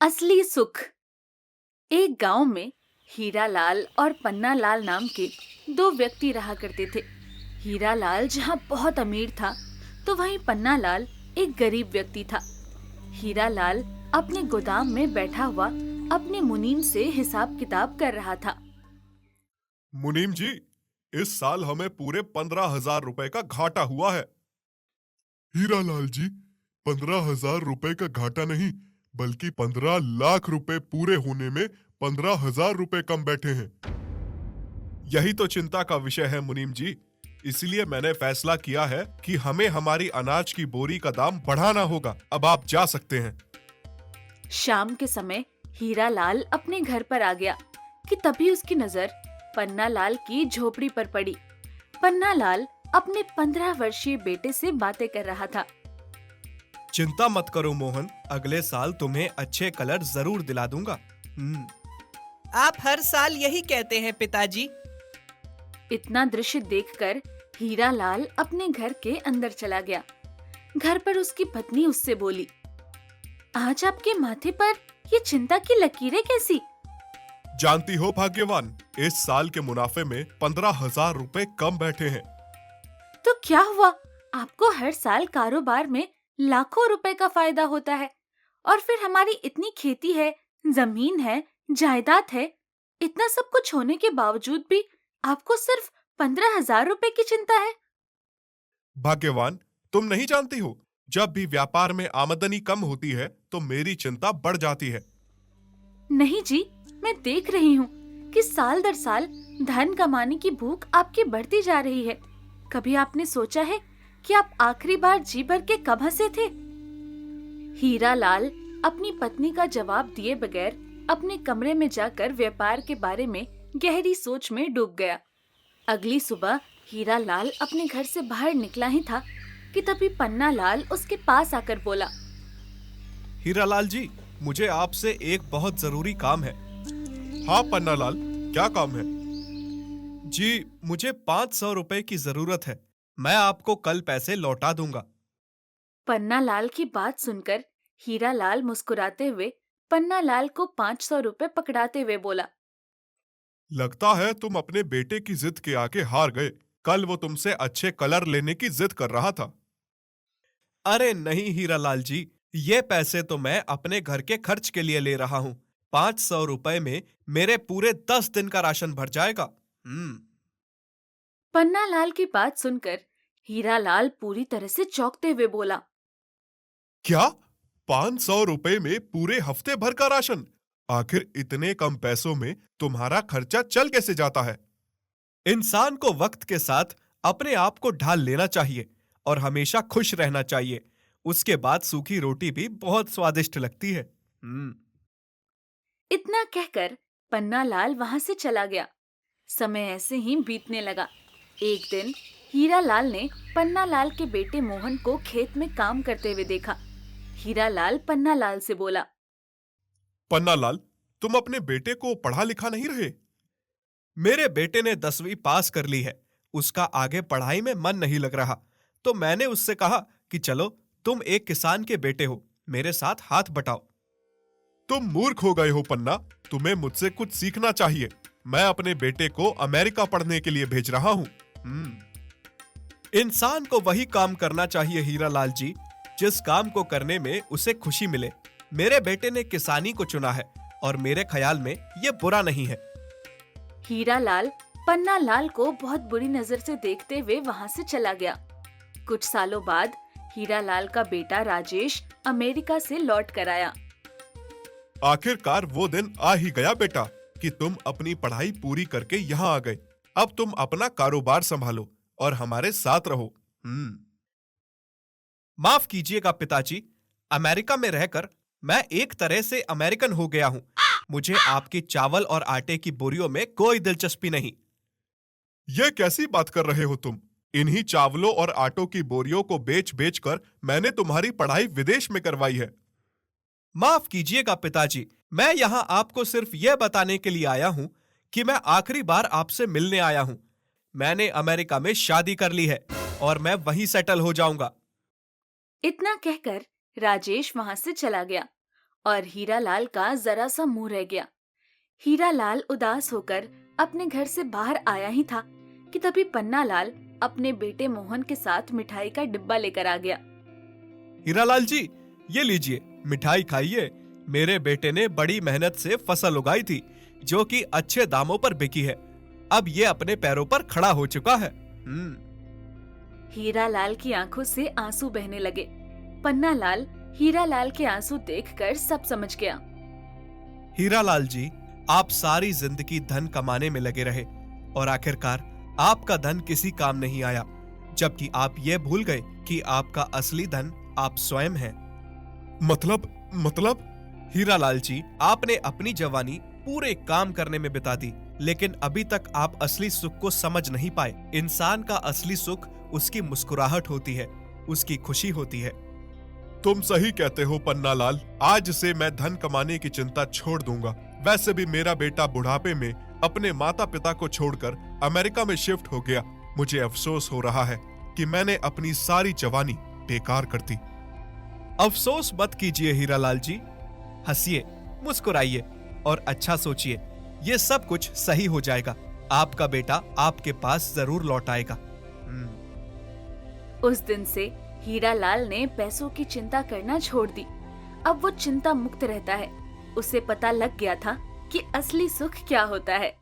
असली सुख। एक गांव में हीरालाल और पन्नालाल नाम के दो व्यक्ति रहा करते थे। हीरालाल जहां बहुत अमीर था, तो वहीं पन्नालाल एक गरीब व्यक्ति था। हीरालाल अपने गोदाम में बैठा हुआ अपने मुनीम से हिसाब किताब कर रहा था। मुनीम जी, इस साल हमें पूरे 15,000 रुपए का घाटा हुआ है। हीरालाल जी, 15,000 रुपए का घाटा नहीं, बल्कि 15 लाख रुपए पूरे होने में 15,000 रुपए कम बैठे हैं। यही तो चिंता का विषय है मुनीम जी। इसलिए मैंने फैसला किया है कि हमें हमारी अनाज की बोरी का दाम बढ़ाना होगा। अब आप जा सकते हैं। शाम के समय हीरालाल अपने घर पर आ गया कि तभी उसकी नजर पन्नालाल की झोपड़ी पर पड़ी। पन्नालाल अपने 15 वर्षीय बेटे से बातें कर रहा था। चिंता मत करो मोहन, अगले साल तुम्हें अच्छे कलर जरूर दिला दूंगा। आप हर साल यही कहते हैं पिताजी। इतना दृश्य देखकर हीरालाल अपने घर के अंदर चला गया। घर पर उसकी पत्नी उससे बोली, आज आपके माथे पर ये चिंता की लकीरें कैसी? जानती हो भाग्यवान, इस साल के मुनाफे में 15,000 रुपए कम बैठे हैं। तो क्या हुआ? आपको हर साल कारोबार में लाखों रुपए का फायदा होता है, और फिर हमारी इतनी खेती है, जमीन है, जायदाद है, इतना सब कुछ होने के बावजूद भी आपको सिर्फ 15,000 रुपए की चिंता है। भाग्यवान, तुम नहीं जानती हो, जब भी व्यापार में आमदनी कम होती है तो मेरी चिंता बढ़ जाती है। नहीं जी, मैं देख रही हूँ कि साल दर साल धन कमाने की भूख आपकी बढ़ती जा रही है। कभी आपने सोचा है कि आप आखिरी बार जी भर के कब हंसे थे? हीरालाल अपनी पत्नी का जवाब दिए बगैर अपने कमरे में जाकर व्यापार के बारे में गहरी सोच में डूब गया। अगली सुबह हीरालाल अपने घर से बाहर निकला ही था कि तभी पन्नालाल उसके पास आकर बोला, हीरालाल जी, मुझे आपसे एक बहुत जरूरी काम है। हाँ पन्नालाल, क्या काम है? जी, मुझे 500 रुपए की जरूरत है। मैं आपको कल पैसे लौटा दूंगा। पन्नालाल की बात सुनकर हीरालाल मुस्कुराते हुए पन्नालाल को 500 रुपए पकड़ाते हुए बोला, लगता है तुम अपने बेटे की जिद के आगे हार गए। कल वो तुमसे अच्छे कलर लेने की जिद कर रहा था। अरे नहीं हीरालाल जी, ये पैसे तो मैं अपने घर के खर्च के लिए ले रहा हूँ। 500 रुपए में मेरे पूरे 10 दिन का राशन भर जाएगा। पन्नालाल की बात सुनकर हीरालाल पूरी तरह से चौंकते हुए बोला, क्या? 500 रुपए में पूरे हफ्ते भर का राशन? आखिर इतने कम पैसों में तुम्हारा खर्चा चल कैसे जाता है? इंसान को वक्त के साथ अपने आप को ढाल लेना चाहिए और हमेशा खुश रहना चाहिए। उसके बाद सूखी रोटी भी बहुत स्वादिष्ट लगती है। इतना कहकर पन्नालाल वहां से चला गया। समय ऐसे ही बीतने लगा। एक दिन हीरालाल ने पन्नालाल के बेटे मोहन को खेत में काम करते हुए देखा। हीरालाल पन्नालाल से बोला, पन्नालाल, तुम अपने बेटे को पढ़ा लिखा नहीं रहे? मेरे बेटे ने 10वीं पास कर ली है। उसका आगे पढ़ाई में मन नहीं लग रहा, तो मैंने उससे कहा कि चलो, तुम एक किसान के बेटे हो, मेरे साथ हाथ बटाओ। तुम मूर्ख हो गए हो पन्ना। तुम्हें मुझसे कुछ सीखना चाहिए। मैं अपने बेटे को अमेरिका पढ़ने के लिए भेज रहा हूँ। इंसान को वही काम करना चाहिए हीरालाल जी, जिस काम को करने में उसे खुशी मिले। मेरे बेटे ने किसानी को चुना है और मेरे ख्याल में ये बुरा नहीं है। हीरालाल पन्नालाल को बहुत बुरी नजर से देखते हुए वहां से चला गया। कुछ सालों बाद हीरालाल का बेटा राजेश अमेरिका से लौट कर आया। आखिरकार वो दिन आ ही गया बेटा कि तुम अपनी पढ़ाई पूरी करके यहाँ आ गए। अब तुम अपना कारोबार संभालो और हमारे साथ रहो। माफ कीजिएगा पिताजी, अमेरिका में रहकर मैं एक तरह से अमेरिकन हो गया हूँ। मुझे आपकी चावल और आटे की बोरियों में कोई दिलचस्पी नहीं। ये कैसी बात कर रहे हो तुम? इन्हीं चावलों और आटों की बोरियों को बेच बेच कर मैंने तुम्हारी पढ़ाई विदेश में करवाई है। माफ कीजिएगा पिताजी, मैं यहाँ आपको सिर्फ यह बताने के लिए आया हूँ कि मैं आखिरी बार आपसे मिलने आया हूँ। मैंने अमेरिका में शादी कर ली है और मैं वहीं सेटल हो जाऊंगा। इतना कहकर राजेश वहां से चला गया और हीरालाल का जरा सा मुंह रह गया। हीरालाल उदास होकर अपने घर से बाहर आया ही था कि तभी पन्नालाल अपने बेटे मोहन के साथ मिठाई का डिब्बा लेकर आ गया। हीरालाल जी, ये लीजिए, मिठाई खाइए। मेरे बेटे ने बड़ी मेहनत से फसल उगाई थी, जो कि अच्छे दामों पर बिकी है। अब ये अपने पैरों पर खड़ा हो चुका है। हीरालाल की आंखों से आंसू बहने लगे। पन्नालाल हीरालाल के आंसू देखकर सब समझ गया। हीरालाल जी, आप सारी जिंदगी धन कमाने में लगे रहे और आखिरकार आपका धन किसी काम नहीं आया, जबकि आप ये भूल गए कि आपका असली धन आप स्वयं हैं। मतलब हीरालाल जी, आपने अपनी जवानी पूरे काम करने में बिता दी, लेकिन अभी तक आप असली सुख को समझ नहीं पाए। इंसान का असली सुख उसकी मुस्कुराहट होती है, उसकी खुशी होती है। तुम सही कहते हो पन्नालाल। आज से मैं धन कमाने की चिंता छोड़ दूंगा। वैसे भी मेरा बेटा बुढ़ापे में अपने माता पिता को छोड़कर अमेरिका में शिफ्ट हो गया। मुझे अफसोस हो रहा है कि मैंने अपनी सारी जवानी बेकार कर दी। अफसोस मत कीजिए हीरालाल जी, हंसिए, मुस्कुराइए और अच्छा सोचिए। ये सब कुछ सही हो जाएगा। आपका बेटा आपके पास जरूर लौट आएगा। उस दिन से हीरालाल ने पैसों की चिंता करना छोड़ दी। अब वो चिंता मुक्त रहता है। उसे पता लग गया था कि असली सुख क्या होता है।